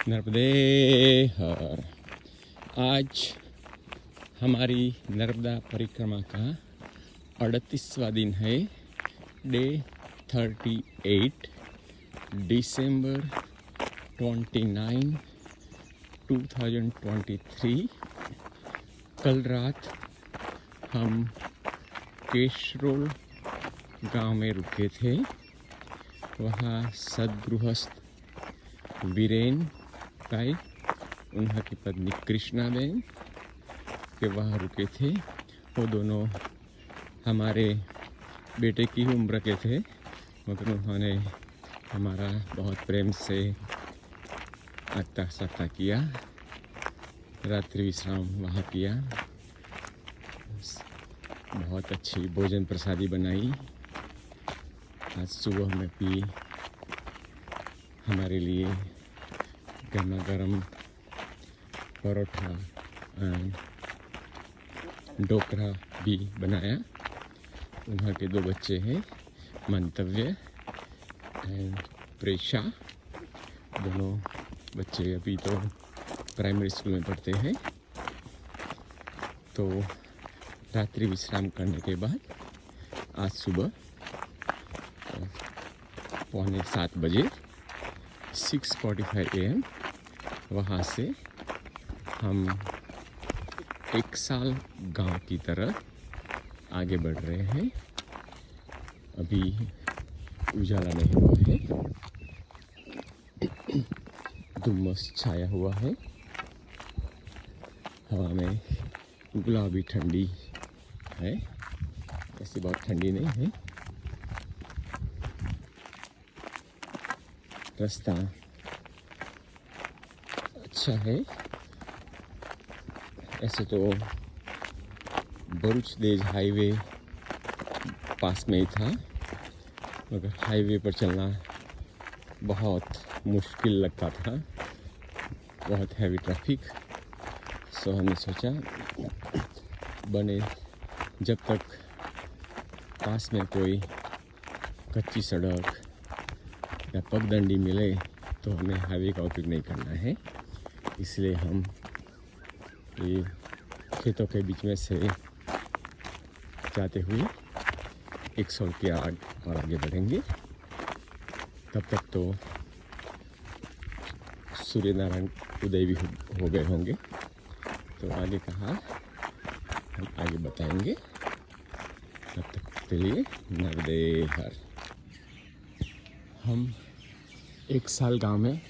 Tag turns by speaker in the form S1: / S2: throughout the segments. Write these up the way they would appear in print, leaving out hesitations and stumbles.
S1: नर्मदे हर। आज हमारी नर्मदा परिक्रमा का 38वां दिन है। डे 38 दिसंबर 29 2023। कल रात हम केशरोल गांव में रुके थे। वहाँ सदगृहस्थ वीरेन भाई, उनकी पत्नी कृष्णा बहन के वहाँ रुके थे। वो दोनों हमारे बेटे की ही उम्र के थे, मगर उन्होंने हमारा बहुत प्रेम से आता सत्ता किया, रात्रि विश्राम वहाँ किया। बहुत अच्छी भोजन प्रसादी बनाई। आज सुबह में भी हमारे लिए गर्मा गर्म परोठा एंड ढोकरा भी बनाया। वहाँ के 2 बच्चे हैं, मंतव्य एंड प्रेशा। दोनों बच्चे अभी तो प्राइमरी स्कूल में पढ़ते हैं। तो रात्रि विश्राम करने के बाद आज सुबह 6:45 बजे 6:45 AM वहाँ से हम एक साल गांव की तरफ आगे बढ़ रहे हैं। अभी उजाला नहीं हुआ है, धुम्मस छाया हुआ है। हवा में गुलाबी ठंडी है, ऐसी बहुत ठंडी नहीं है। रास्ता अच्छा है। ऐसे तो भरूच देज हाईवे पास में ही था, मगर हाईवे पर चलना बहुत मुश्किल लगता था, बहुत हैवी ट्रैफिक। सो हमने सोचा बने जब तक पास में कोई कच्ची सड़क या पगडंडी मिले तो हमें हाईवे का उपयोग नहीं करना है। इसलिए हम ये खेतों के बीच में से जाते हुए 100 के और आगे बढ़ेंगे। तब तक तो सूर्य नारायण उदय भी हो गए होंगे। तो आगे कहाँ हम आगे बताएंगे। तब तक के लिए नर्मदे हर। हम 1 साल गांव में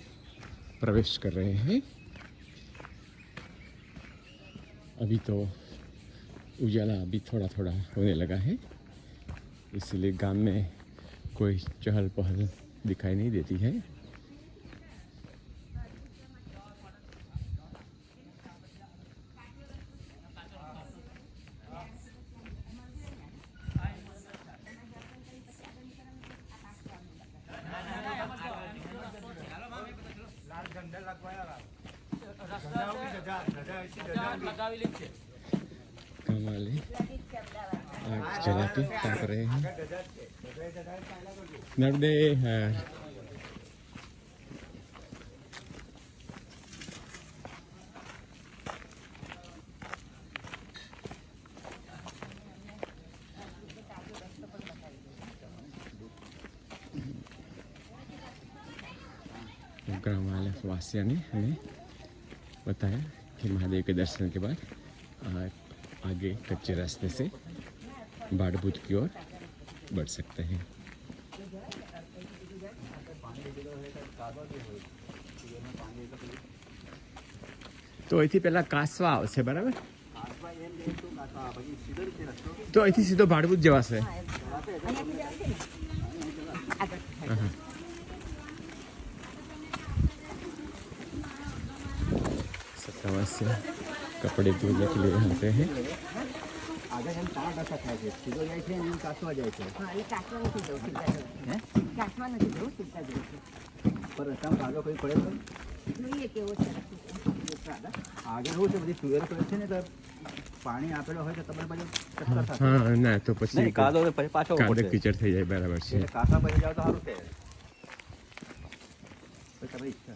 S1: प्रवेश कर रहे हैं। अभी तो उजाला अभी थोड़ा थोड़ा होने लगा है, इसलिए गांव में कोई चहल पहल दिखाई नहीं देती है। काम वाले आग जला के ताप रहे हैं। नर्मदे हर। ग्राम वाले वासियों ने हमें बताया कि महादेव के दर्शन के बाद आगे कच्चे रास्ते से बाड़बूत की ओर बढ़ सकते हैं। तो અહીંથી પહેલા કાસવા આવશે, બરાબર? તો અહીંથી સીધો ભાડભૂત જવાશે. सत्तावासी कपड़े धोने के लिए आते हैं।
S2: आगे हम 4 रस्ता થાય છે, સીધો જાય છે અને કાસવા જાય છે. હા, એ કાસવા નથી જવું, સીધા જવું. હે? કાસવા નથી જવું, સીધા જવું છે. પર રસ્તામાં ભાગો કોઈ પડે તો જોઈએ કેવો છે. આગે એવું છે, બધી સુવેર કરે છે ને તો પાણી આપેલો હોય તો તમારે બાજુ ચક્કર થશે.
S1: હા, ના તો પછી
S2: કાદો પાછો
S1: કાદો કીચડ થઈ જાય, બરાબર છે.
S2: કાસવા પછી જાવ તો સારું છે. તો તમારી ઈચ્છા.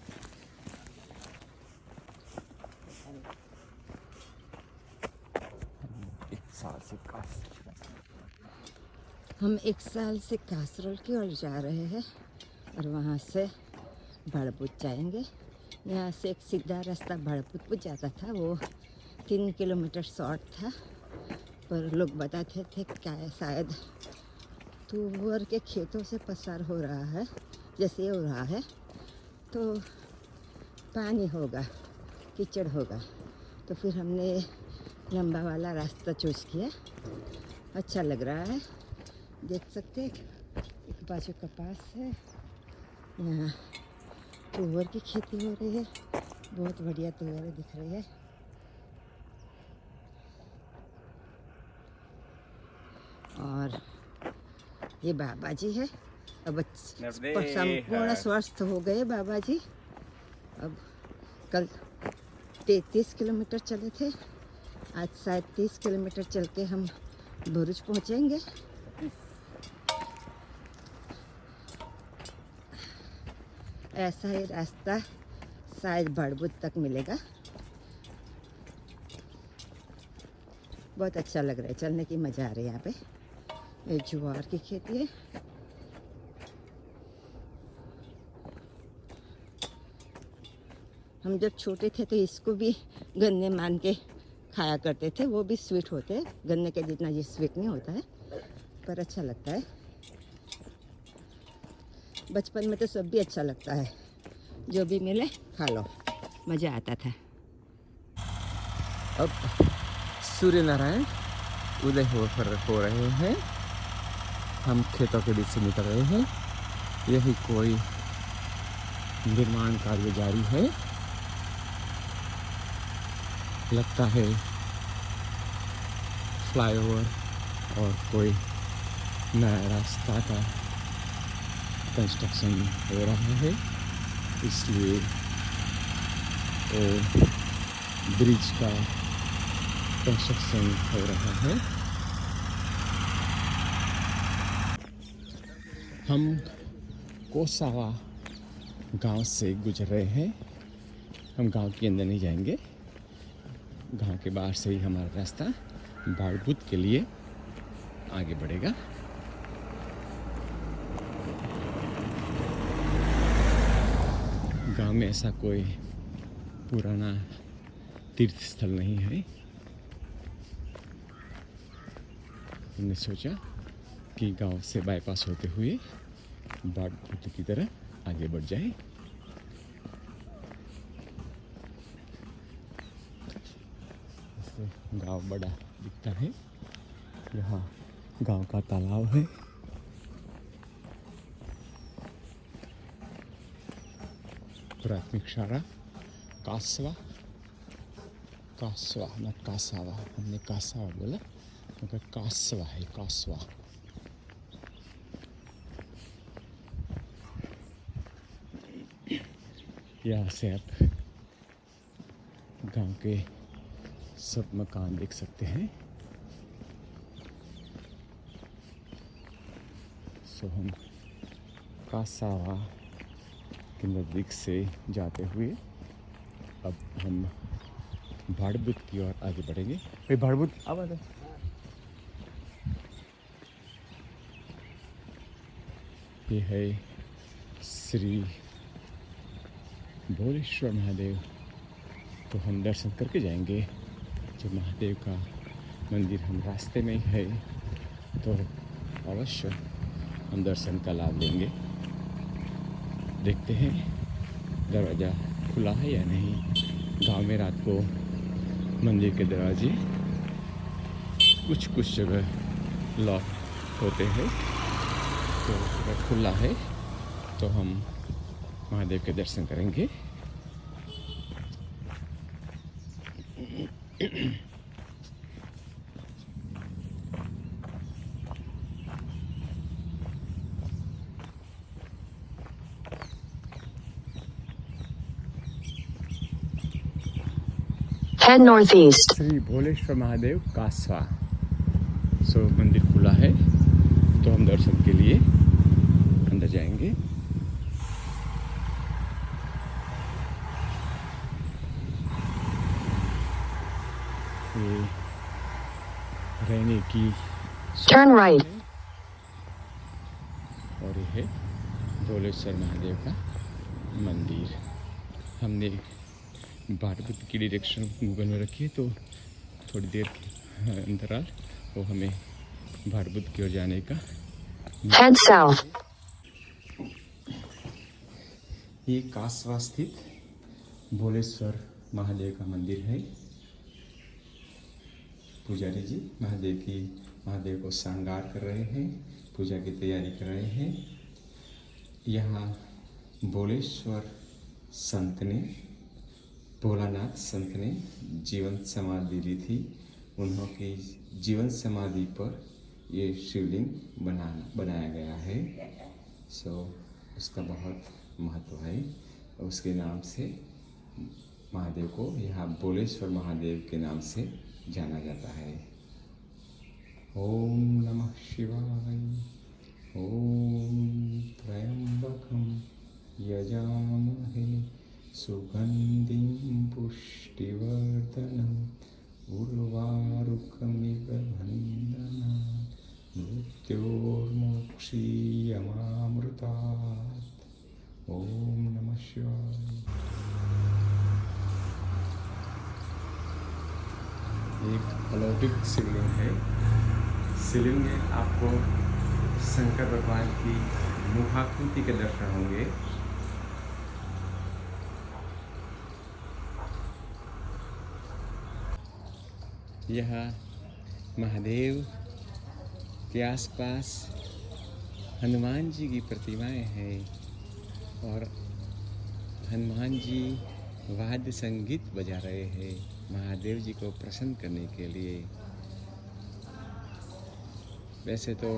S1: एक साल से
S2: हम 1 साल से कासरोल की ओर जा रहे हैं और वहाँ से भड़पुत जाएंगे। यहाँ से एक सीधा रास्ता भड़पुत जाता था, वो 3 किलोमीटर शॉर्ट था, पर लोग बताते थे क्या है शायद तुअर के खेतों से पसार हो रहा है, जैसे ये हो रहा है तो पानी होगा, कीचड़ होगा, तो फिर हमने लंबा वाला रास्ता चूज़ किया। अच्छा लग रहा है, देख सकते हैं एक बाजू कपास है, यहाँ तुअर की खेती हो रही है, बहुत बढ़िया तुअर दिख रही है। और ये बाबा जी है, अब संपूर्ण स्वस्थ हो गए बाबा जी। अब कल 33 किलोमीटर चले थे, आज शायद 30 किलोमीटर चल के हम भरूच पहुँचेंगे। ऐसा ही रास्ता शायद भड़पुत तक मिलेगा। बहुत अच्छा लग रहा है, चलने की मज़ा आ रही है। यहाँ पे ये ज्वार की खेती है। हम जब छोटे थे तो इसको भी गन्ने मान के खाया करते थे, वो भी स्वीट होते हैं, गन्ने के जितना ये स्वीट नहीं होता है, पर अच्छा लगता है। बचपन में तो सब भी अच्छा लगता है, जो भी मिले खा लो, मज़ा आता था।
S1: अब सूर्य नारायण उदय हो रहे हैं, हम खेतों के बीच से निकल रहे हैं। यही कोई निर्माण कार्य जारी है, लगता है फ्लाईओवर और कोई नया रास्ता का कंस्ट्रक्शन हो रहा है, इसलिए ब्रिज का कंस्ट्रक्शन हो रहा है। हम कोसावा गांव से गुजर रहे हैं। हम गांव के अंदर नहीं जाएंगे, गांव के बाहर से ही हमारा रास्ता भड़पुत के लिए आगे बढ़ेगा। गांव में ऐसा कोई पुराना तीर्थ स्थल नहीं है। हमने सोचा कि गांव से बाईपास होते हुए भड़पुत की तरह आगे बढ़ जाए। गांव बड़ा दिखता है, यहाँ गांव का तालाब है। प्राथमिक शाला कासवा न कासावा, हमने कासावा बोला मगर कासवा है, कासवा। यहाँ से आप गांव के सब मकान देख सकते हैं। सो हम कासावा के नज़दीक से जाते हुए अब हम भड़पुत की ओर आगे बढ़ेंगे। भाई भड़पुत आवाज़ है। ये है श्री भोलेश्वर महादेव, तो हम दर्शन करके जाएंगे। जो महादेव का मंदिर हम रास्ते में ही है, तो अवश्य हम दर्शन का लाभ लेंगे। देखते हैं दरवाज़ा खुला है या नहीं। गांव में रात को मंदिर के दरवाजे कुछ जगह लॉक होते हैं, तो अगर खुला है तो हम महादेव के दर्शन करेंगे।
S3: Head northeast.
S1: श्री भोलेश्वर महादेव कासवा। सो मंदिर खुला है, तो हम दर्शन के लिए अंदर जाएंगे। ये रहने की
S3: Turn right.
S1: और ये है भोलेश्वर महादेव का मंदिर। हमने भारत की डायरेक्शन गूगल में रखी है, तो थोड़ी देर के अंतराल वो हमें भारत की ओर जाने का।
S3: Head south.
S1: ये कासवा स्थित भोलेश्वर महादेव का मंदिर है। पुजारी जी महादेव को श्रृंगार कर रहे हैं, पूजा की तैयारी कर रहे हैं। यहाँ भोलेश्वर संत ने, भोलानाथ संत ने जीवन समाधि ली थी। उन्होंने जीवन समाधि पर ये शिवलिंग बनाया गया है। उसका बहुत महत्व है। उसके नाम से महादेव को यहाँ भोलेश्वर महादेव के नाम से जाना जाता है। ओम नमः शिवाय। ओम त्र्यंबकं यजामहे सुगंधिं पुष्टिवर्धनम् उर्वारुकमिव बन्धनात् मृत्योर्मोक्षीयमामृतात्। ओम नमः शिवाय। एक अलौकिक शिवलिंग है। शिवलिंग में आपको शंकर भगवान की मुखाकृति के दर्शन होंगे। यह महादेव के आसपास हनुमान जी की प्रतिमाएं हैं और हनुमान जी वाद्य संगीत बजा रहे हैं महादेव जी को प्रसन्न करने के लिए। वैसे तो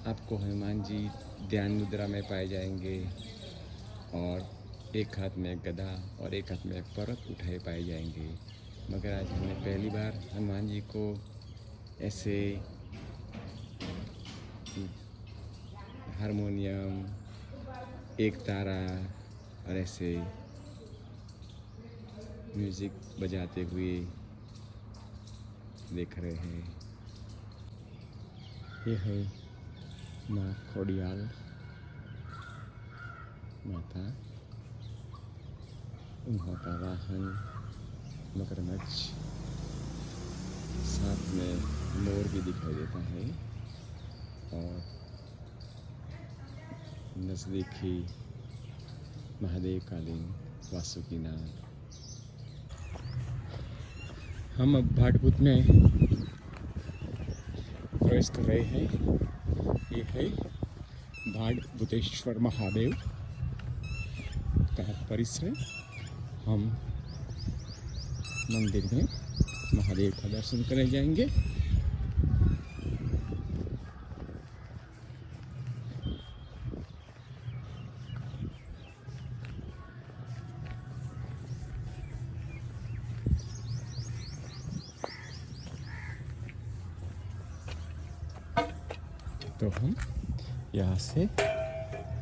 S1: आपको हनुमान जी ध्यान मुद्रा में पाए जाएंगे और एक हाथ में गदा और एक हाथ में पर्वत उठाए पाए जाएंगे, मगर आज हमने पहली बार हनुमान जी को ऐसे हारमोनियम, एक तारा और ऐसे म्यूज़िक बजाते हुए देख रहे हैं। ये है माँ खोडियाल माता। उनका वाहन मगरमच्छ, साथ में मोर भी दिखाई देता है और नज़दीकी महादेव कालीन वासुकीनाथ। हम अब भाटभूत में प्रवेश कर रहे हैं। ये है भाटभूतेश्वर महादेव का परिसर। हम मंदिर में महादेव का दर्शन करने जाएंगे। तो हम यहाँ से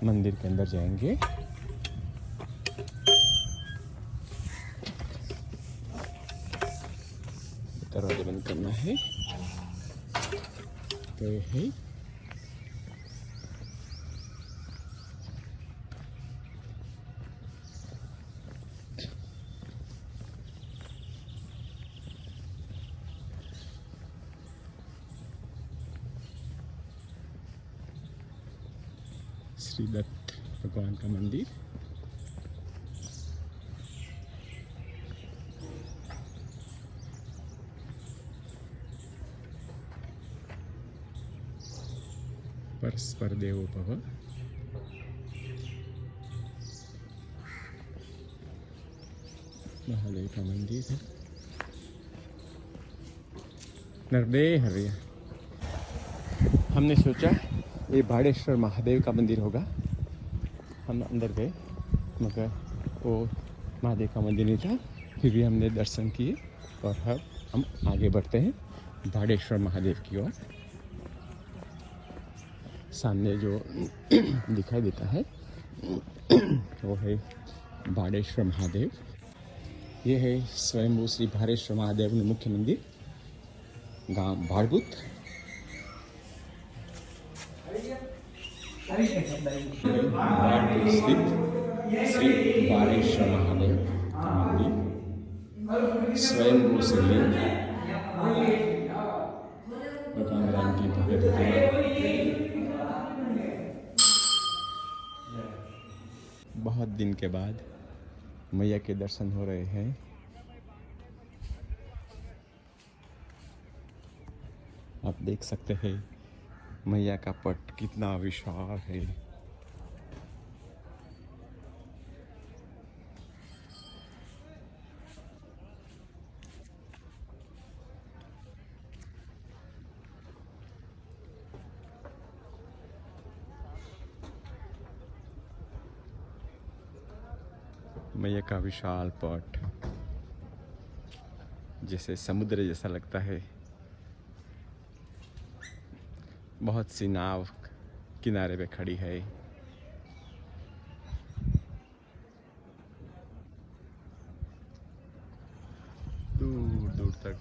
S1: मंदिर के अंदर जाएंगे। दरवाजा बंद करना है। तो ये है श्री दत्त भगवान का मंदिर। परस्पर देवो भव। महादेव का मंदिर है। नर्मदे हरिया। हमने सोचा ये भाड़ेश्वर महादेव का मंदिर होगा। हम अंदर गए मगर वो महादेव का मंदिर नहीं था। फिर भी हमने दर्शन किए और हम आगे बढ़ते हैं भाड़ेश्वर महादेव की ओर। सामने जो दिखाई देता है वो है भाड़ेश्वर महादेव। ये है स्वयंभू श्री भारेश्वर महादेव मुख्य मंदिर, गांव भाड़बुत। भाड़बुत स्थित श्री भारेश्वर महादेव मंदिर, स्वयंभू शिवलिंग, भगवान राम की भव्य प्रतिमा। बहुत दिन के बाद मैया के दर्शन हो रहे हैं। आप देख सकते हैं मैया का पट कितना विशाल है। मैया का विशाल पट जैसे समुद्र जैसा लगता है। बहुत सी नाव किनारे पे खड़ी है। दूर दूर तक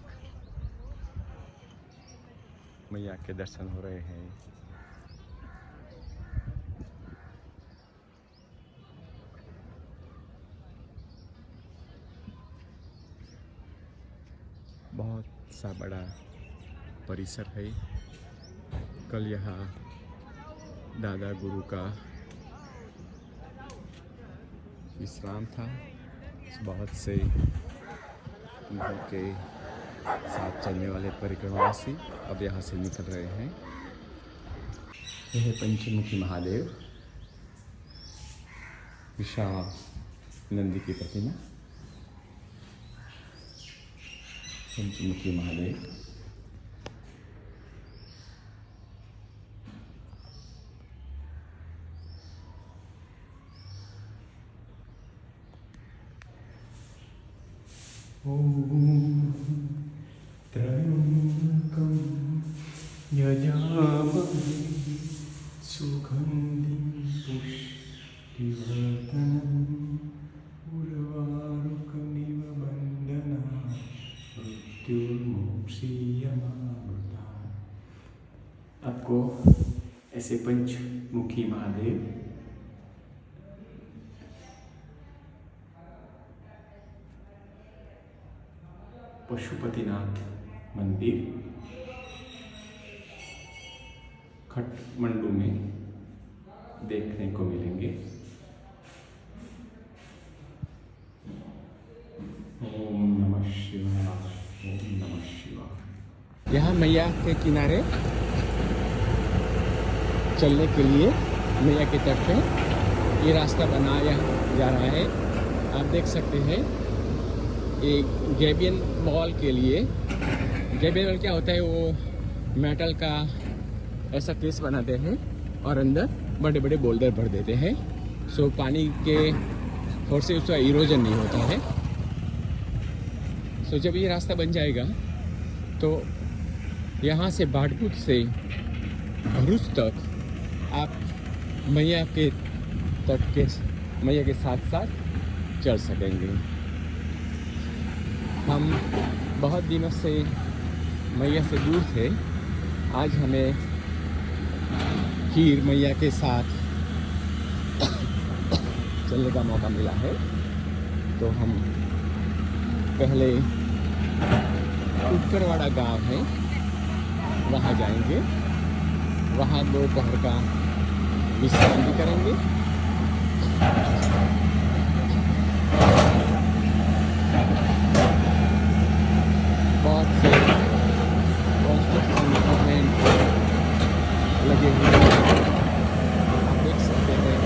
S1: मैया के दर्शन हो रहे हैं। बहुत सा बड़ा परिसर है। कल यहाँ दादा गुरु का विश्राम था। बहुत से उनके साथ चलने वाले परिक्रमावासी अब यहाँ से निकल रहे हैं। यह है पंचमुखी महादेव, विशाल नंदी की प्रतिमा। पंचमुखी महादेव त्र्यम्बकं यजामहे सुगन्धिं पुष्टिवर्धनम् उर्वारुकमिव बन्धनात् मृत्युर्मोक्षीयमामृतात्। आपको ऐसे पंचमुखी महादेव पशुपतिनाथ मंदिर खटमंडू में देखने को मिलेंगे। ओम नमः शिवाय, ओम नमः शिवाय। यहाँ मैया के किनारे चलने के लिए मैया की तरफ से ये रास्ता बनाया जा रहा है। आप देख सकते हैं एक गैबियन वॉल के लिए। गैबियन वॉल क्या होता है, वो मेटल का ऐसा केस बनाते हैं और अंदर बड़े बड़े बोल्डर भर देते हैं। सो पानी के फोर्स से उसका इरोजन नहीं होता है। सो जब ये रास्ता बन जाएगा तो यहाँ से भाड़बुत से भरूच तक आप मैया के तट के मैया के साथ साथ चल सकेंगे। हम बहुत दिनों से मैया से दूर थे। आज हमें फिर मैया के साथ चलने का मौका मिला है। तो हम पहले उत्करवाड़ा गांव है, वहाँ जाएंगे। वहाँ दोपहर का विश्राम भी करेंगे। बहुत से कंस्ट्रक्शन लगे हुए हैं, आप देख सकते हैं।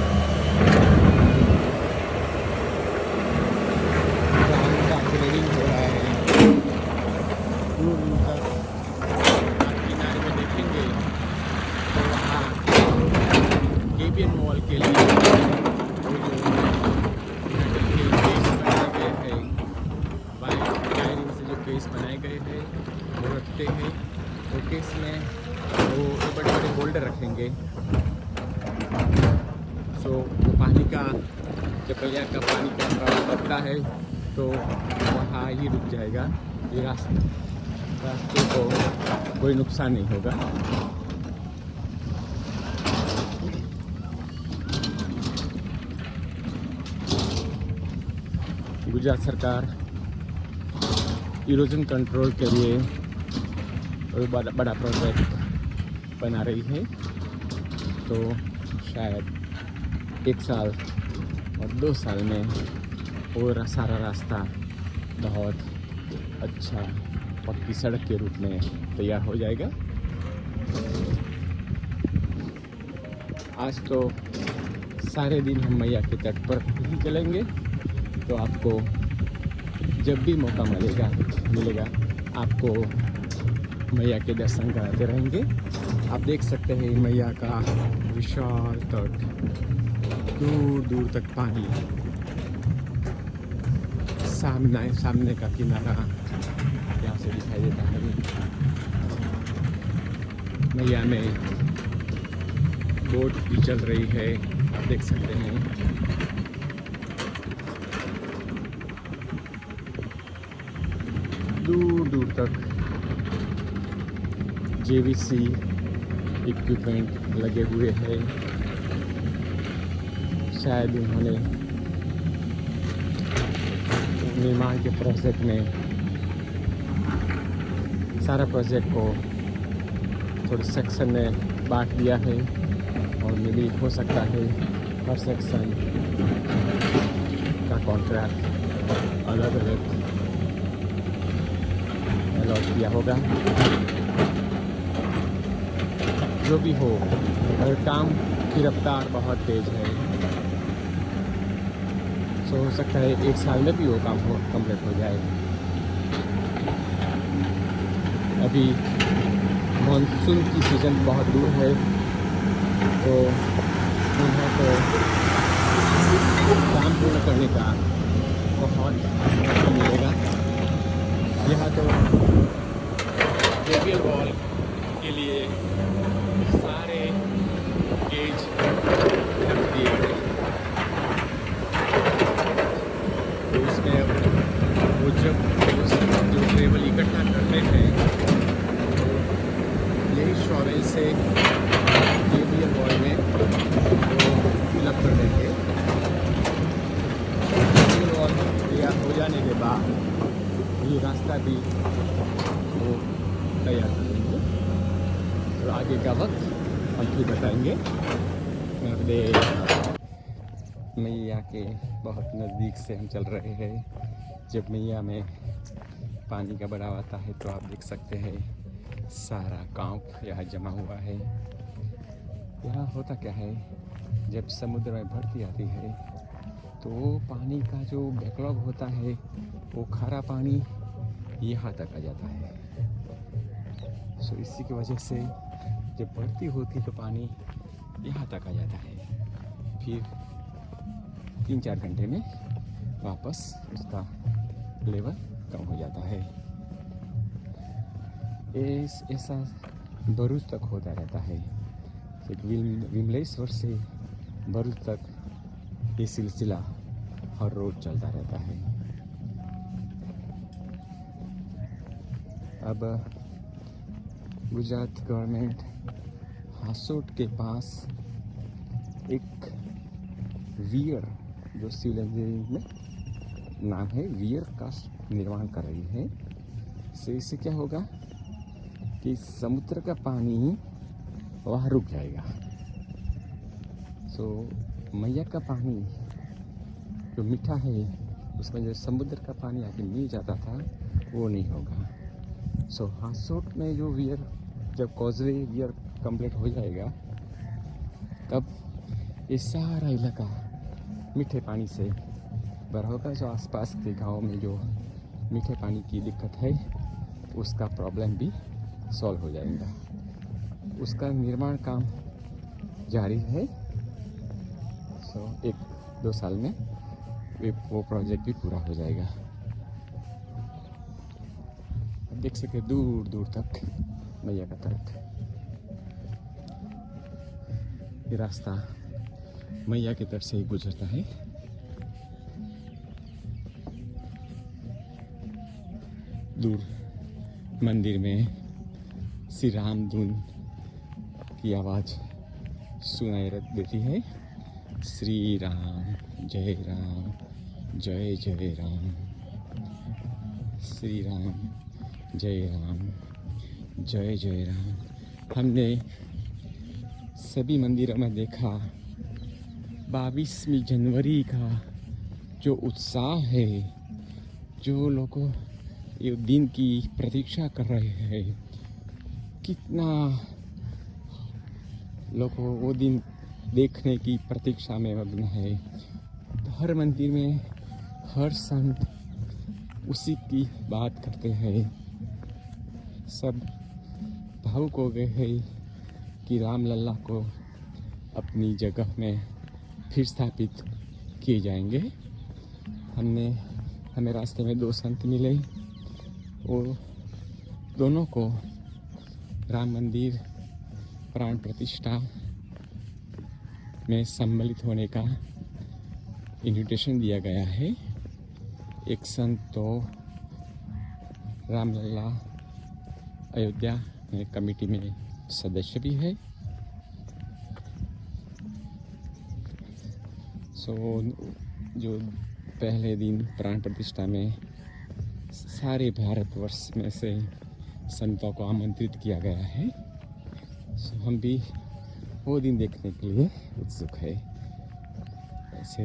S1: ग्राउंड का ग्रेडिंग हो रहा है। दूर दूर तक आप किनारे में देखेंगे तो वहाँ गैबियन वॉल के लिए केस बनाए गए हैं वो रखते हैं। तो केस में वो बड़े बड़े बोल्डर रखेंगे। सो वो पानी का जब मैया का पानी का प्रवाह बढ़ता है तो वहाँ ही रुक जाएगा। ये रास्ते को कोई नुकसान नहीं होगा। गुजरात सरकार इरोजन कंट्रोल के लिए कोई बड़ा प्रोजेक्ट बना रही है, तो शायद 1 साल और 2 साल में वो सारा रास्ता बहुत अच्छा पक्की सड़क के रूप में तैयार हो जाएगा। आज तो सारे दिन हम मैया के तट पर ही चलेंगे, तो आपको जब भी मौका मिलेगा आपको मैया के दर्शन कराते रहेंगे। आप देख सकते हैं मैया का विशाल तट, दूर दूर तक पानी, सामने का किनारा यहाँ से दिखाई देता है। मैया में बोट भी चल रही है, आप देख सकते हैं। दूर दूर तक JVC इक्विपमेंट लगे हुए हैं। शायद उन्होंने निर्माण के प्रोजेक्ट में सारा प्रोजेक्ट को थोड़े सेक्शन में बांट दिया है, और मे भी हो सकता है हर सेक्शन का कॉन्ट्रैक्ट अलग अलग अलॉट किया होगा। जो भी हो, अगर काम की रफ्तार बहुत तेज है तो हो सकता है 1 साल में भी वो काम कंप्लीट हो जाए। अभी मानसून की सीज़न बहुत दूर है, तो उन्हें तो काम पूर्ण करने का बहुत मौका मिलेगा। यहाँ तो JBL वॉल के लिए सारे गेज रख दिए गए, तो उसमें अब वो जब जो ट्रेवल इकट्ठा करते हैं, तो यही शॉवेल से JBL वॉल में वो फिलअप कर देंगे। JBL वॉल तैयार हो जाने के बाद ये रास्ता भी वो तैयार कर देंगे, तो आगे का वक्त हम फिर बताएंगे। मैया के बहुत नज़दीक से हम चल रहे हैं। जब मैया में पानी का बढ़ाव आता है तो आप देख सकते हैं सारा गांव यहाँ जमा हुआ है। यहाँ होता क्या है, जब समुद्र में भरती आती है तो पानी का जो बैकलॉग होता है, वो खारा पानी यहाँ तक आ जाता है। सो इसी की वजह से जब बढ़ती होती तो पानी यहाँ तक आ जाता है, फिर 3-4 घंटे में वापस उसका लेवल कम हो जाता है। ऐसा भरूच तक होता रहता है। विमलेश्वर से भरूच तक ये सिलसिला हर रोज चलता रहता है। अब गुजरात गवर्नमेंट हासोट के पास एक वियर, जो सिविल इंजीनियरिंग में नाम है, वियर का निर्माण कर रही है। इससे क्या होगा कि समुद्र का पानी वहाँ रुक जाएगा। सो मैया का पानी जो मीठा है, उसमें जो समुद्र का पानी आके मिल जाता था, वो नहीं होगा। सो हासोट में जो वियर, जब कॉजवे वियर कंप्लीट हो जाएगा, तब ये सारा इलाका मीठे पानी से भरा होगा। जो आसपास के गांव में जो मीठे पानी की दिक्कत है, उसका प्रॉब्लम भी सॉल्व हो जाएगा। उसका निर्माण काम जारी है। सो 1-2 साल में वो प्रोजेक्ट भी पूरा हो जाएगा। देख सके दूर दूर तक मैया का तट। ये रास्ता मैया के तट से ही गुजरता है। दूर मंदिर में श्री राम धुन की आवाज़ सुनाई देती है। श्री राम जय जय राम, श्री राम जय राम। हमने सभी मंदिरों में देखा 22वीं जनवरी का जो उत्साह है, जो लोग ये दिन की प्रतीक्षा कर रहे हैं, कितना लोग वो दिन देखने की प्रतीक्षा में मग्न है। तो हर मंदिर में हर संत उसी की बात करते हैं। सब भावुक हो गए हैं कि रामलला को अपनी जगह में फिर स्थापित किए जाएंगे। हमें रास्ते में 2 संत मिले, वो दोनों को राम मंदिर प्राण प्रतिष्ठा में सम्मिलित होने का इन्विटेशन दिया गया है। एक संत तो रामलला अयोध्या में कमेटी में सदस्य भी है। जो पहले दिन प्राण प्रतिष्ठा में सारे भारतवर्ष में से संतों को आमंत्रित किया गया है। हम भी वो दिन देखने के लिए उत्सुक है। ऐसे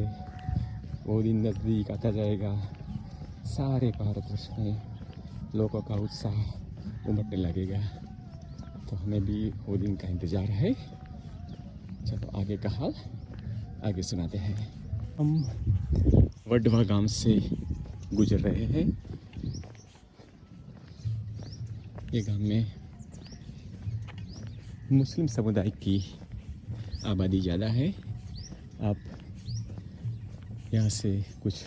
S1: वो दिन नज़दीक आता जाएगा, सारे भारतवर्ष में लोगों का उत्साह उमड़ने लगेगा। तो हमें भी वो दिन का इंतज़ार है। चलो आगे का हाल आगे सुनाते हैं। हम वडवा गांव से गुजर रहे हैं। ये गांव में मुस्लिम समुदाय की आबादी ज़्यादा है। आप यहाँ से कुछ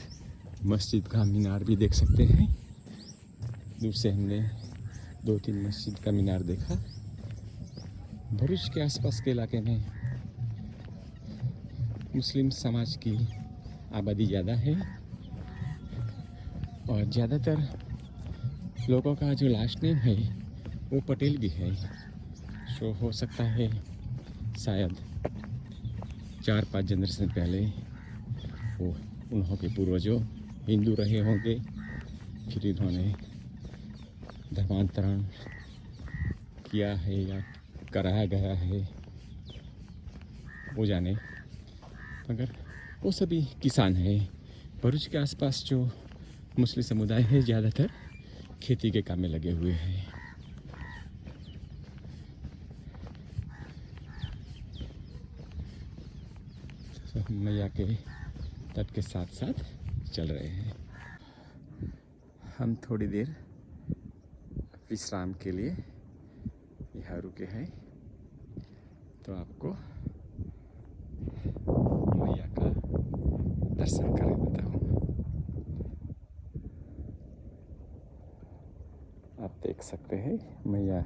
S1: मस्जिद का मीनार भी देख सकते हैं। दूर से हमने 2-3 मस्जिद का मीनार देखा। भरूच के आसपास के इलाके में मुस्लिम समाज की आबादी ज़्यादा है और ज़्यादातर लोगों का जो लास्ट नेम है वो पटेल भी है। तो हो सकता है शायद 4-5 जनरेशन पहले वो उन्हों के पूर्वजों हिंदू रहे होंगे, फिर इन्होंने धर्मांतरण किया है या कराया गया है, वो जाने। मगर वो सभी किसान हैं। भरूच के आसपास जो मुस्लिम समुदाय है ज़्यादातर खेती के काम में लगे हुए हैं। मैया के तट के साथ साथ चल रहे हैं। हम थोड़ी देर विश्राम के लिए यहाँ रुके हैं, तो आपको मैया का दर्शन करें बताऊँ। आप देख सकते हैं मैया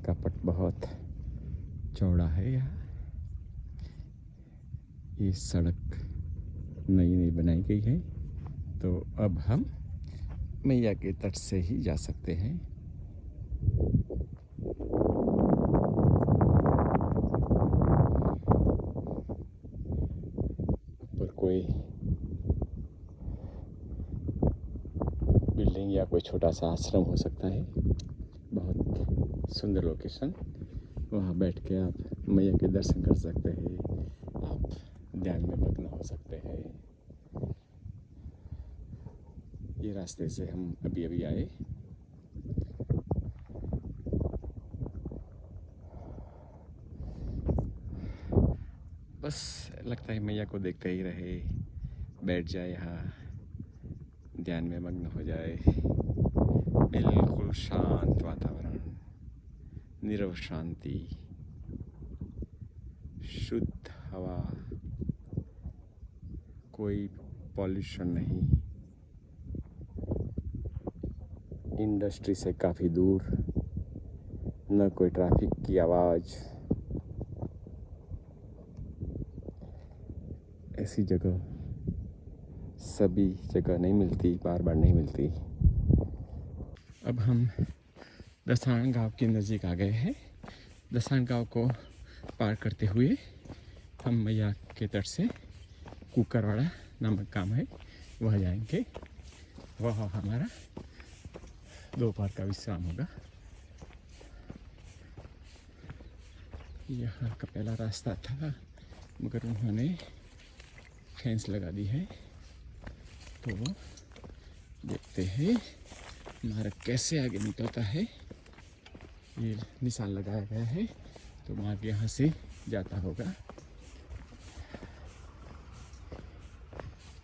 S1: का पट बहुत चौड़ा है। यहाँ ये सड़क नई बनाई गई है, तो अब हम मैया के तट से ही जा सकते हैं। ऊपर कोई बिल्डिंग या कोई छोटा सा आश्रम हो सकता है। बहुत सुंदर लोकेशन। वहाँ बैठ के आप मैया के दर्शन कर सकते हैं। आप ध्यान में मग्न हो सकते हैं। ये रास्ते से हम अभी आए। बस लगता है मैया को देखते ही रहे, बैठ जाए यहाँ, ध्यान में मग्न हो जाए। बिल्कुल शांत वातावरण, नीरव शांति, शुद्ध हवा, कोई पॉल्यूशन नहीं, इंडस्ट्री से काफ़ी दूर, न कोई ट्रैफिक की आवाज़। ऐसी जगह सभी जगह नहीं मिलती, बार बार नहीं मिलती। अब हम दसांग गांव के नज़दीक आ गए हैं। दसांग गांव को पार करते हुए हम मैया के तट से कुकरवाड़ा नामक गांव है वह जाएंगे। वह हमारा दोपहर का विश्राम होगा। यहाँ का पहला रास्ता था मगर उन्होंने फेंस लगा दी है, तो देखते हैं मार्ग कैसे आगे निकलता है। ये निशान लगाया गया है तो मार्ग यहाँ से जाता होगा।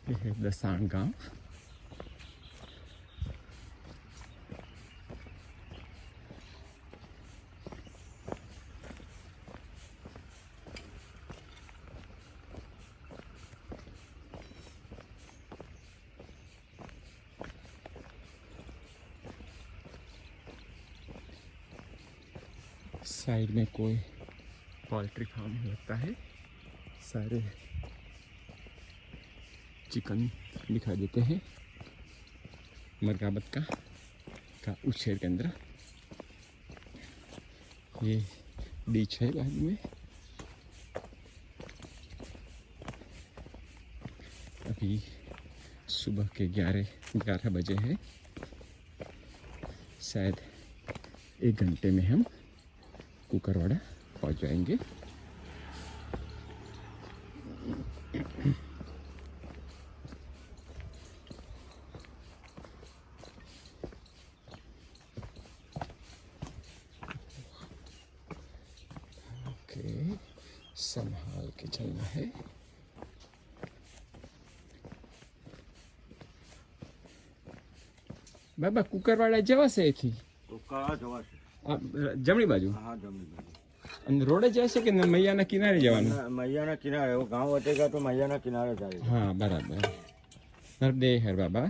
S1: ये है दसांग गांव। साइड में कोई पोल्ट्री फार्म लगता है। सारे चिकन दिखाई देते हैं। मुर्गा बत्तख का उछेर केंद्र। ये बीच है बाजू में। अभी सुबह के 11 बजे हैं। शायद 1 घंटे में हम कुकरवाड़ा पहुंच जाएंगे। ओके, संभाल के चलना है। बाबा कुकरवाड़ा जवा से थी જમણી બાજુ?
S2: હા, જમણી બાજુ.
S1: અને રોડે જશે કે મૈયાના કિનારે જવાનું?
S2: મૈયાના કિનારે. ગામ વટેગા તો મૈયાના કિનારે જાય.
S1: હા, બરાબર. નર્મદે હર બાબા.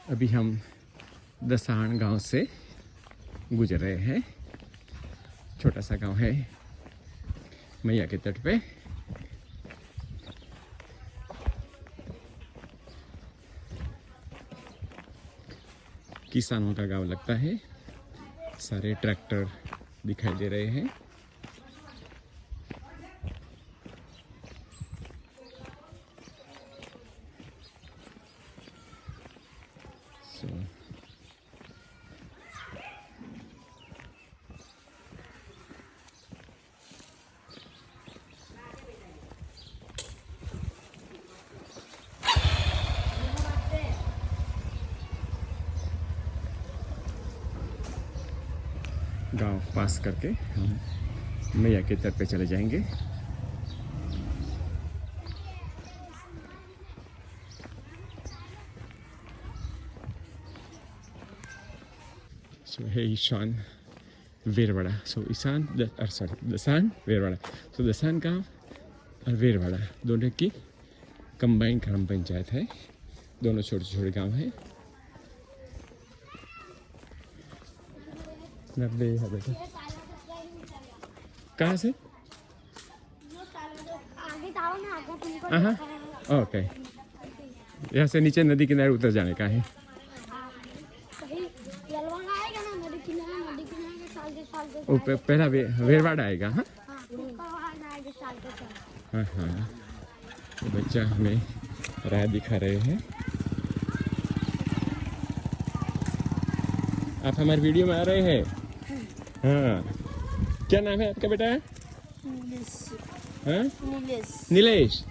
S1: अभी हम दसांग गांव से गुजर रहे हैं। छोटा सा गांव है मैया के तट पे। किसानों का गांव लगता है। सारे ट्रैक्टर दिखाई दे रहे हैं। गांव पास करके हम मैया के तट पे चले जाएंगे। सो है ईशान वेरवाड़ा। सो ईशान दसांग वेरवाड़ा। सो दसांग गांव और वेरवाड़ा दोनों की कंबाइंड ग्राम पंचायत है। दोनों छोटे छोटे गांव हैं। नब्बे है बेटा। कहाँ से? हाँ, ओके। यहाँ से नीचे नदी किनारे उतर जाने का है। वो पहला वेरवाड़ा आएगा। हाँ हाँ हाँ। तो बच्चा हमें राह दिखा रहे हैं। आप हमारे वीडियो में आ रहे हैं? हाँ। क्या नाम है आपका बेटा? हाँ? नीलेश।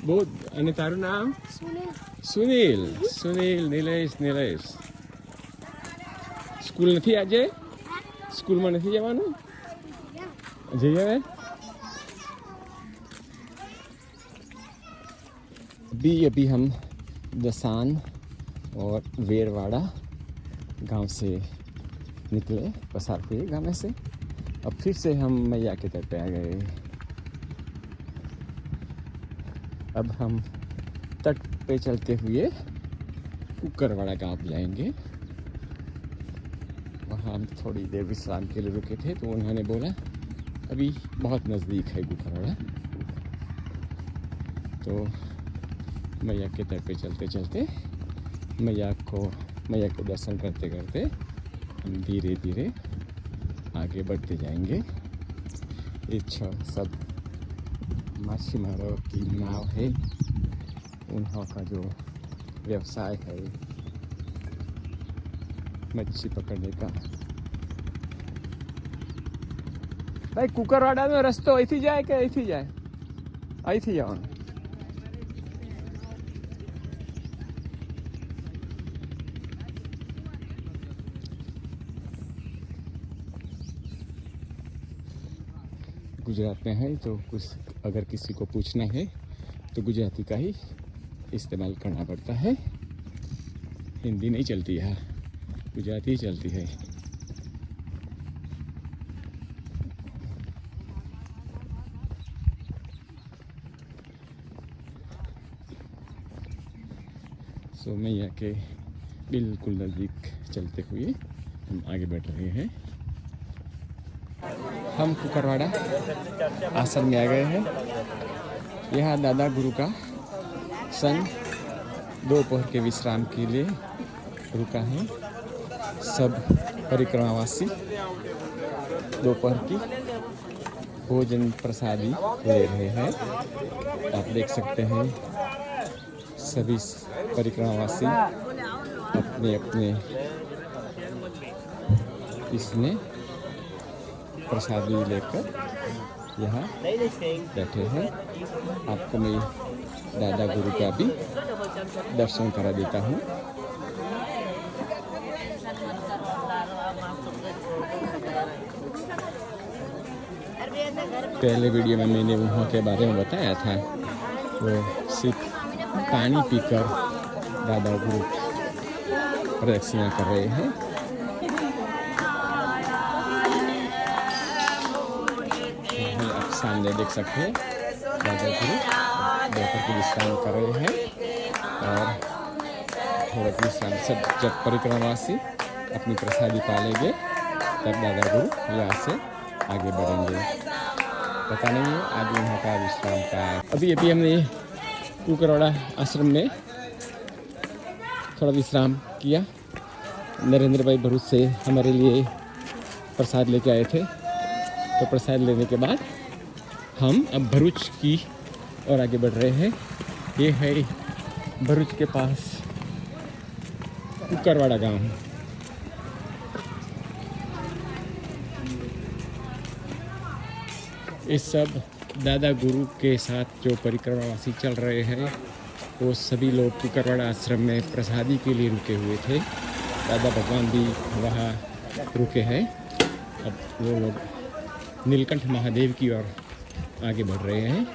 S1: बहुत। અને તારું નામ? સુનિલ. સુનિલ, નીલેશ. સ્કૂલ નથી આજે? સ્કૂલમાં નથી જવાનું? જઈ આવે? अभी हम दसांग और वेरवाड़ा गांव से निकले, पसार हुए गांव में से। अब फिर से हम मैया के तट पे आ गए। अब हम तट पे चलते हुए कुकरवाड़ा गांव जाएंगे। हम थोड़ी देर विश्राम के लिए रुके थे, तो उन्होंने बोला अभी बहुत नज़दीक है कुकरवाड़ा। तो मैया के तट पे चलते चलते मैया के दर्शन करते करते हम धीरे धीरे आगे बढ़ते जाएंगे। ये सब मछुआरों की नाव है, उन्हों का जो व्यवसाय है मच्छी पकड़ने का। भाई कुकरवाड़ा में रस्तो ऐसी जाए कि ऐसी जाए? ऐसी जाओ। गुजरात में है तो कुछ अगर किसी को पूछना है तो गुजराती का ही इस्तेमाल करना पड़ता है, हिंदी नहीं चलती है, गुजराती ही चलती है। सो मैया के बिल्कुल नज़दीक चलते हुए हम आगे बढ़ रहे हैं। हम कुकरवाड़ा आश्रम में आ गए हैं। यहाँ दादा गुरु का संघ दोपहर के विश्राम के लिए रुका है। सब परिक्रमावासी दोपहर की भोजन प्रसादी ले रहे हैं। आप देख सकते हैं सभी परिक्रमावासी अपने अपने इसमें प्रसादी लेकर यहाँ बैठे हैं। आपको मैं दादा गुरु का भी दर्शन करा देता हूँ। पहले वीडियो में मैंने वहाँ के बारे में बताया था, वो सिर्फ पानी पीकर दादा गुरु प्रदक्षिणा कर रहे हैं। आप सामने देख सकते हैं दादा गुरु दोपहर को विश्राम कर रहे हैं। और थोड़ा विश्राम सब जब परिक्रमावासी अपनी प्रसादी पालेंगे तब दादा गुरु यहाँ से आगे बढ़ेंगे। पता नहीं है आज यहाँ का विश्राम का। अभी हमने कुकरवाड़ा आश्रम में थोड़ा विश्राम किया। नरेंद्र भाई भरूच से हमारे लिए प्रसाद लेके आए थे, तो प्रसाद लेने के बाद हम अब भरूच की ओर आगे बढ़ रहे हैं। ये है भरूच के पास कुकरवाड़ा गांव। इस सब दादा गुरु के साथ जो परिक्रमावासी चल रहे हैं वो सभी लोग कुकरवाड़ा आश्रम में प्रसादी के लिए रुके हुए थे। दादा भगवान भी वहाँ रुके हैं। अब वो लोग नीलकंठ महादेव की ओर आगे बढ़ रहे हैं।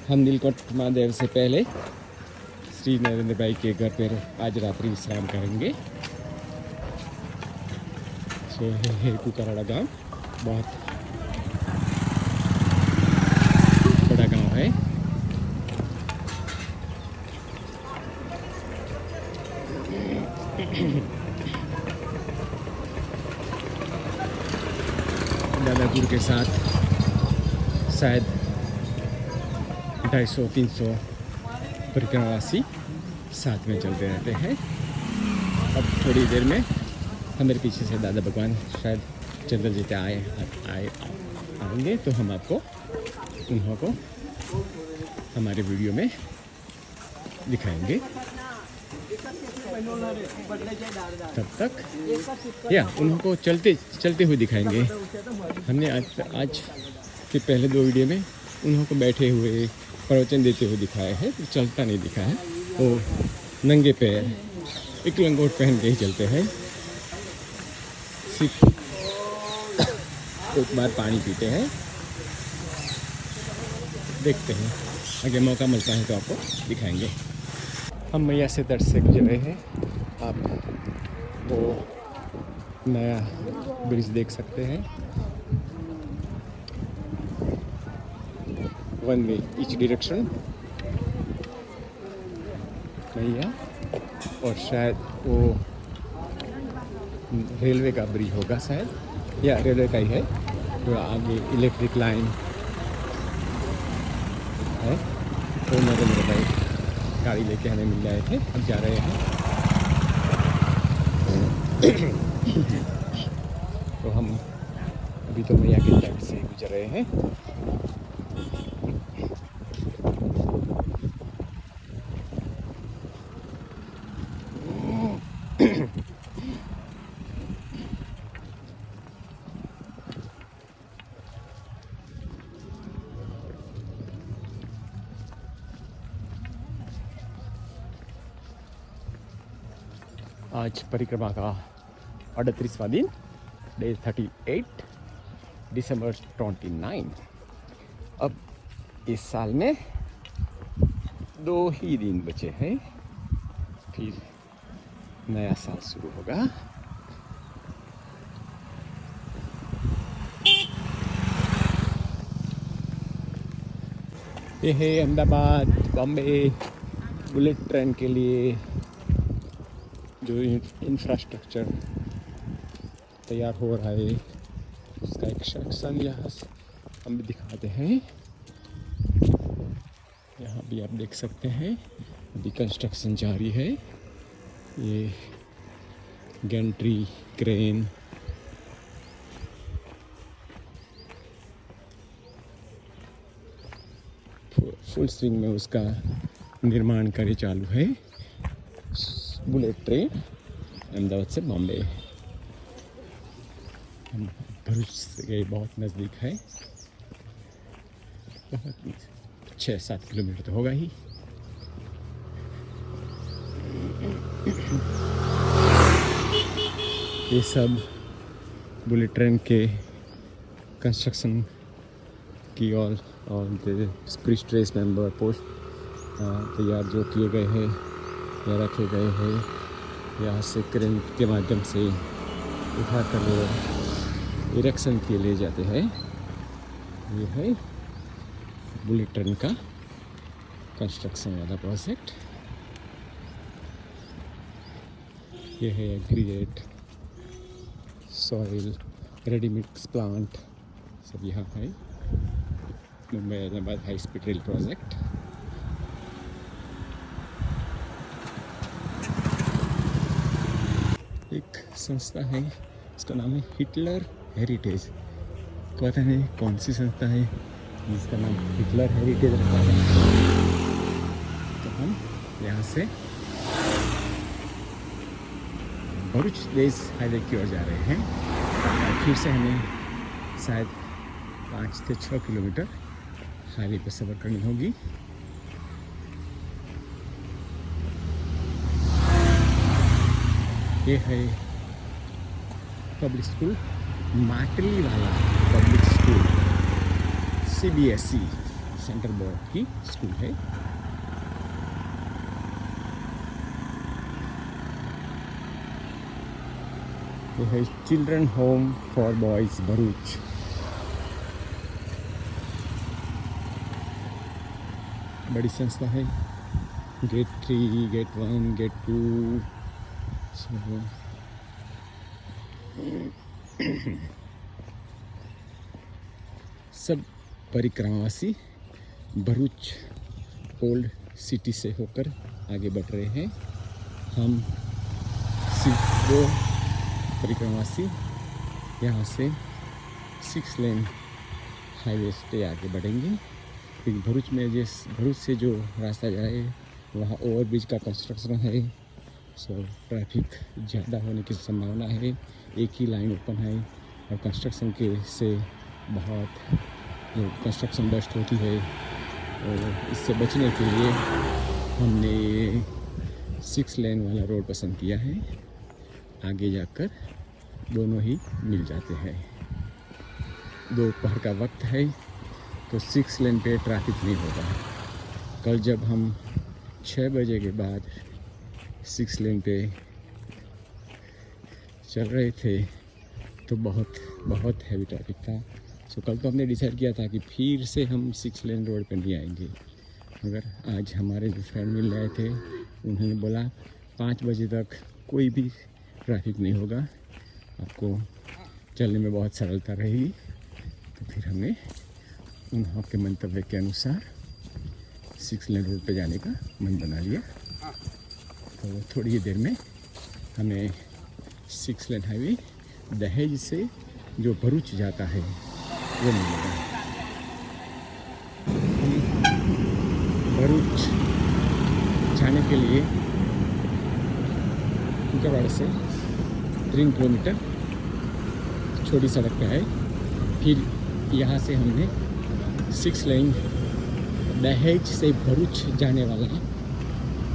S1: हम नीलकंठ महादेव से पहले श्री नरेंद्र भाई के घर पर आज रात्रि विश्राम करेंगे। सो है कुकरवाड़ा गाँव, बहुत बड़ा गांव है। दादा गुरु के साथ शायद 250-300 परिक्रमावासी साथ में चलते रहते हैं। अब थोड़ी देर में हमारे पीछे से दादा भगवान शायद चंद्र जी आएंगे, तो हम आपको उन्हों को हमारे वीडियो में दिखाएंगे। तब तक या उन्हों को चलते हुए दिखाएंगे। हमने आज के पहले 2 वीडियो में उन्हों को बैठे हुए प्रवचन देते हुए दिखाया है, तो चलता नहीं दिखा है। वो नंगे पैर एक लंगोट पहन के ही चलते हैं। सिर्फ एक बार पानी पीते हैं। देखते हैं आगे मौका मिलता है तो आपको दिखाएंगे। हम मैया से तट से गुजर रहे हैं। आप वो नया ब्रिज देख सकते हैं। 1 वे ईच डायरेक्शन। मैया और शायद वो रेलवे का ब्रिज होगा शायद, या रेलवे का ही है। थोड़ा आगे इलेक्ट्रिक लाइन है। वो मेरे भाई गाड़ी लेके हमें मिल जाए थे, अब जा रहे हैं। तो हम अभी तो मैया के टाइम से गुजर रहे हैं। आज परिक्रमा का 38वां दिन, डे 38, दिसंबर 29। अब इस साल में 2 ही दिन बचे हैं, फिर नया साल शुरू होगा। ये है अहमदाबाद बॉम्बे बुलेट ट्रेन के लिए जो इंफ्रास्ट्रक्चर तैयार हो रहा है, उसका एक सेक्शन यहाँ हम भी दिखाते हैं। यहाँ भी आप देख सकते हैं अभी कंस्ट्रक्शन जारी है। ये गैंट्री क्रेन फुल स्विंग में उसका निर्माण कार्य चालू है। बुलेट ट्रेन अहमदाबाद से बॉम्बे, भरूच से बहुत नज़दीक है, बहुत 6-7 किलोमीटर तो होगा ही। ये सब बुलेट ट्रेन के कंस्ट्रक्शन की और स्प्रिट ट्रेस मेंबर पोस्ट तैयार जो किए गए हैं या रखे गए हैं, यहाँ से क्रेन के माध्यम से उठा कर इरेक्शन के ले जाते हैं। ये है बुलेट ट्रेन का कंस्ट्रक्शन वाला प्रोजेक्ट। ये है aggregate soil ready mix plant, सब यहाँ है। Mumbai Ahmedabad high speed rail project. एक संस्था है, इसका नाम है हिटलर हेरिटेज। पता नहीं कौन सी संस्था है जिसका नाम हिटलर हेरिटेज रखा है। तो हम यहाँ से भरूच देश हाईवे की ओर जा रहे हैं। फिर से हमें शायद 5 से 6 किलोमीटर हाईवे पर सफ़र करनी होगी। ये है पब्लिक स्कूल, माटली वाला public school, CBSE central board की स्कूल है। ये है children home for boys Bharuch. बड़ी संस्था है, गेट 3, गेट 1, गेट 2। सब परिक्रमावासी भरूच ओल्ड सिटी से होकर आगे बढ़ रहे हैं। हम सिर्फ 2 परिक्रमावासी यहाँ से 6 लेन हाईवे से आगे बढ़ेंगे, क्योंकि भरूच से जो रास्ता जाए वहाँ ओवरब्रिज का कंस्ट्रक्शन है। सो ट्रैफिक ज़्यादा होने की संभावना है। एक ही लाइन ओपन है और कंस्ट्रक्शन के से बहुत जो कंस्ट्रक्शन डस्ट होती है, और इससे बचने के लिए हमने 6 लेन वाला रोड पसंद किया है। आगे जाकर दोनों ही मिल जाते हैं। दोपहर का वक्त है तो 6 लेन पे ट्रैफिक नहीं होगा। कल जब हम 6 बजे के बाद 6 लेन पे चल रहे थे तो बहुत हैवी ट्रैफिक था। सो कल तो हमने डिसाइड किया था कि फिर से हम 6 लेन रोड पे नहीं आएंगे, मगर आज हमारे जो फ्रेंड मिल रहे थे उन्होंने बोला 5 बजे तक कोई भी ट्रैफिक नहीं होगा, आपको चलने में बहुत सरलता रहेगी। तो फिर हमने उन्हों के मंतव्य के अनुसार 6 लेन रोड पे जाने का मन बना लिया। तो थोड़ी ही देर में हमें 6 लेन हाईवे दहेज से जो भरूच जाता है वो मिलेगा। भरूच जाने के लिए कुकरवाड़ा से 3 किलोमीटर छोटी सड़क पे है। फिर यहाँ से हमने 6 लेन दहेज से भरूच जाने वाला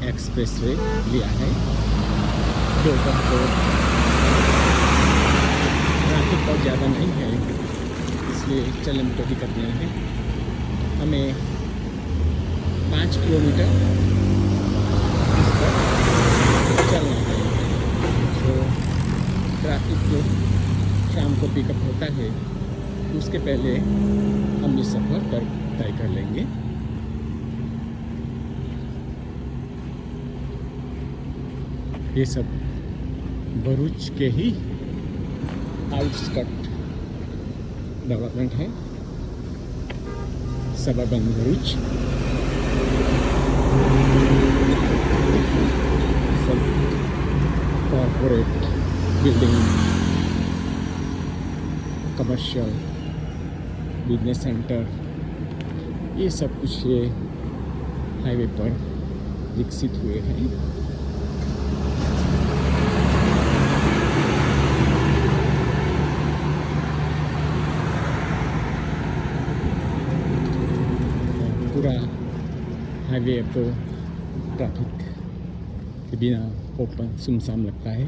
S1: एक्सप्रेस वे लिया है। जो ट्रैफिक बहुत ज़्यादा नहीं है, इसलिए चलने में कोई दिक्कत नहीं है। हमें 5 किलोमीटर इस पर चलना है। तो ट्रैफिक जो शाम को पिकअप होता है उसके पहले हम ये सफ़र तय कर लेंगे। ये सब भरूच के ही आउटस्कट डेवलपमेंट है, सबर्बन भरूच। सब corporate building, commercial business centre, ये सब कुछ ये हाईवे पर विकसित हुए हैं। पूरा हाईवे अब तो ट्रैफिक के बिना ओपन सुनसान लगता है।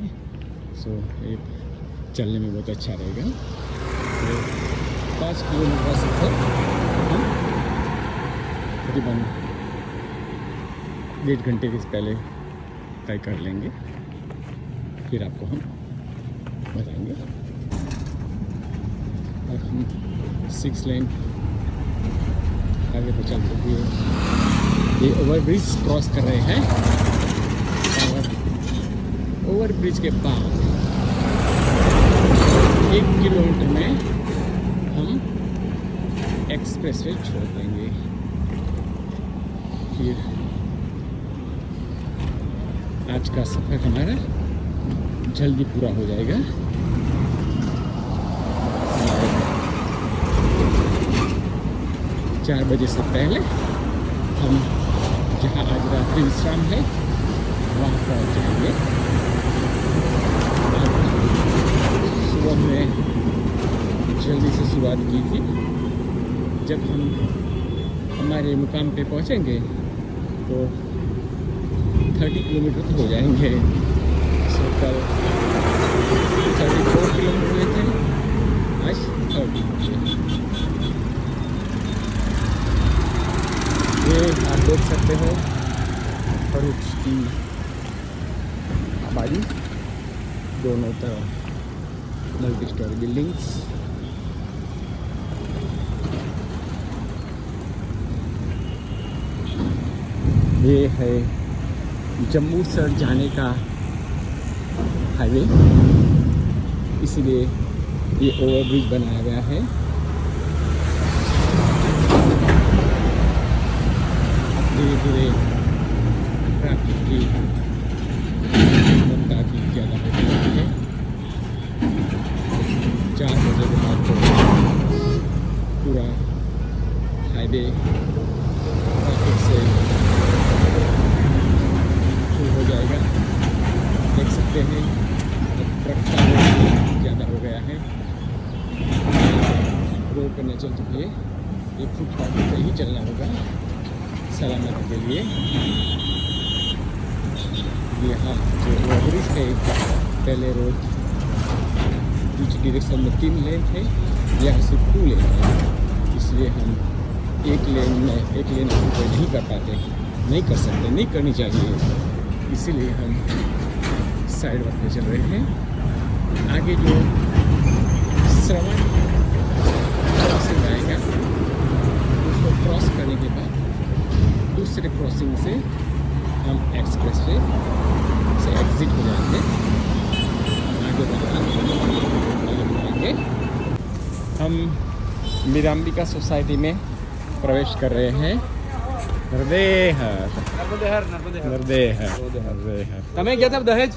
S1: सो ये चलने में बहुत अच्छा रहेगा। तो 5 किलोमीटर का सफर हम करीबन 1.5 घंटे के पहले तय कर लेंगे, फिर आपको हम बताएंगे। और हम 6 लेन आगे पर चलते हुए ये ओवरब्रिज क्रॉस कर रहे हैं और ओवरब्रिज के बाद 1 किलोमीटर में हम एक्सप्रेसवे छोड़ देंगे। फिर आज का सफ़र हमारा जल्दी पूरा हो जाएगा। 4 बजे से पहले हम जहाँ आज रात्रि विश्राम है वहाँ पहुँच जाएंगे। सुबह में जल्दी से शुरुआत की थी। जब हम हमारे मुकाम पे पहुँचेंगे तो 30 किलोमीटर तो हो जाएंगे। सो कल 34 किलोमीटर हुए थे, आज 30। ये आप देख सकते हो भरूच की आबादी, दोनों तरफ मल्टी स्टोरी बिल्डिंग्स। ये है जम्मूसर जाने का हाईवे, इसलिए ये ओवरब्रिज बनाया गया है। धीरे धीरे ट्रैफिक की क्षमता की ज़्यादा होती है। 4 बजे के बाद तो पूरा हाईवे ट्रैफिक से शुरू हो जाएगा। देख सकते हैं अब ट्रक का लोड ज़्यादा हो गया है। रोड पर न चल चुकी है, ये फुटपाथ पे ही चलना होगा सलामती के लिए। यहाँ जो ओवरब्रिज है, पहले रोड बीच डायरेक्शन में 3 लेन थे, यहाँ से 2 लेन है। इसलिए हम एक लेन ऑक्यूपाई नहीं कर पाते, नहीं कर सकते, नहीं करनी चाहिए। इसीलिए हम साइड वक्त पे चल रहे हैं। आगे जो श्रवण क्रॉसिंग आएगा उसको क्रॉस करने के बाद दूसरे क्रॉसिंग से हम एक्सप्रेस वे से एग्जिट हो जाएंगे, आगे बढ़ेंगे। हम मीरांबिका सोसाइटी में प्रवेश कर रहे हैं। नरदेहर
S4: તમે ગયા હતા દહેજ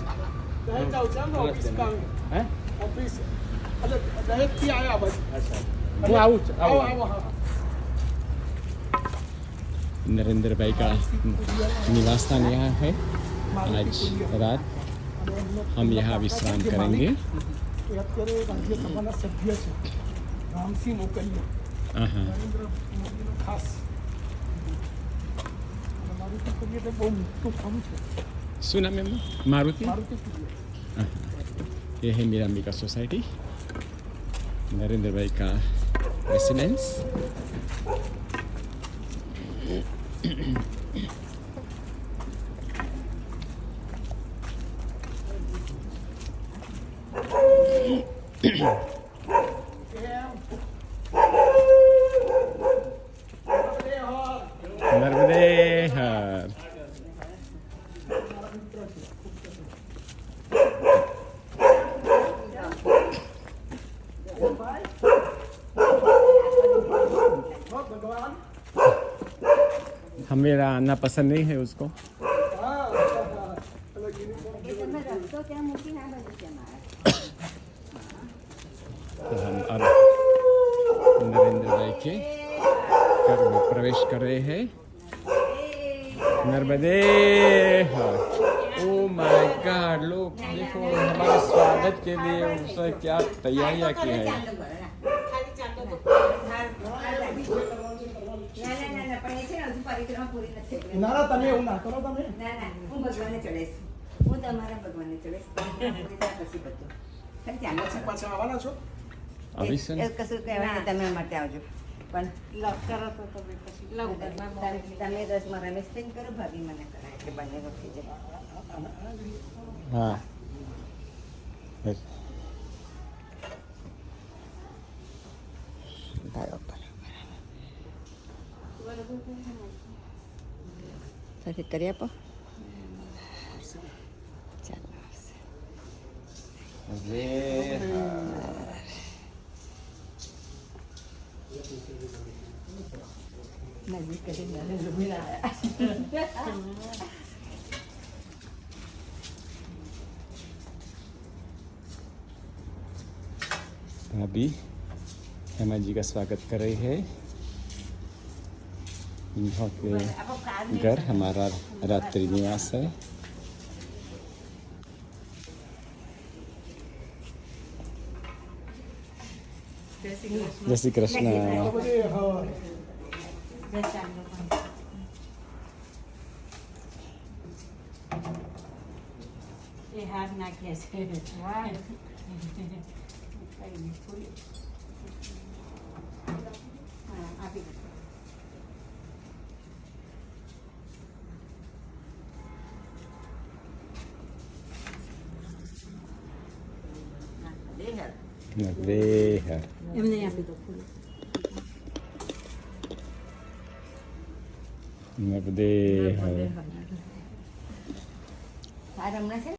S4: હે હું આવું છું
S1: नरेंद्र भाई का निवास स्थान यहाँ है। आज रात हम यहाँ विश्राम करेंगे।
S4: અત્યારે રાજ્યસભાના સભ્ય છે રામસિંહ મોકલિયા
S1: हाँ,
S4: નરેન્દ્ર મોદીનો ખાસ મારુતિ કુરિયર તો બહુ મોટું કામ છે
S1: શું નામ એમનું? मारुति।
S4: મારુતિ કુરિયર
S1: ये है मीरांबिका सोसाइटी, नरेंद्र भाई का रेसिडेंस। नर्मदे हर।
S4: ભગવાન
S1: हमें आना पसंद नहीं है उसको।
S2: તમે રસ્તો ત્યાં મૂકીને આ બાજુ કેમ આવ્યા?
S1: तो हम अब नरेंद्र भाई के घर में प्रवेश कर रहे हैं। नर्मदे हर। ओ माय गॉड, लोग देखो हमारे स्वागत के लिए उसने क्या तैयारियां की है।
S2: ના પણ એ છે ને હજુ પરિક્રમા પૂરી નથી થઈ.
S4: ના ના તમે એવું ના કરો તમે
S2: ના હું ભગવાનને ચડેશ, હું તમારા ભગવાનને ચડેશ. પૂરી થાય પછી બધું ખાલી ચાલો છો.
S4: પાછા આવવાના છો
S1: अभी से
S2: એવું કશું કહેવાય નહીં, તમે માટે આવજો. પણ તમે રસમાં રમેશબેન કરો, ભાભી મને કરાય એટલે બંને વખતે જાય.
S1: हाँ
S2: સાથે કરી આપો. ચાલો નજીક કરીને
S1: भाभी हेमा जी का स्वागत कर रही है। यहाँ के घर हमारा रात्रि निवास है। जय श्री कृष्ण।
S4: બધે હા
S5: એ હાથ નાખ્યા છે આપી દો.
S1: नरदेहर।
S5: એમને આપી દો ફૂલ.
S1: नरदेहर।
S2: આ રમણા છે ને?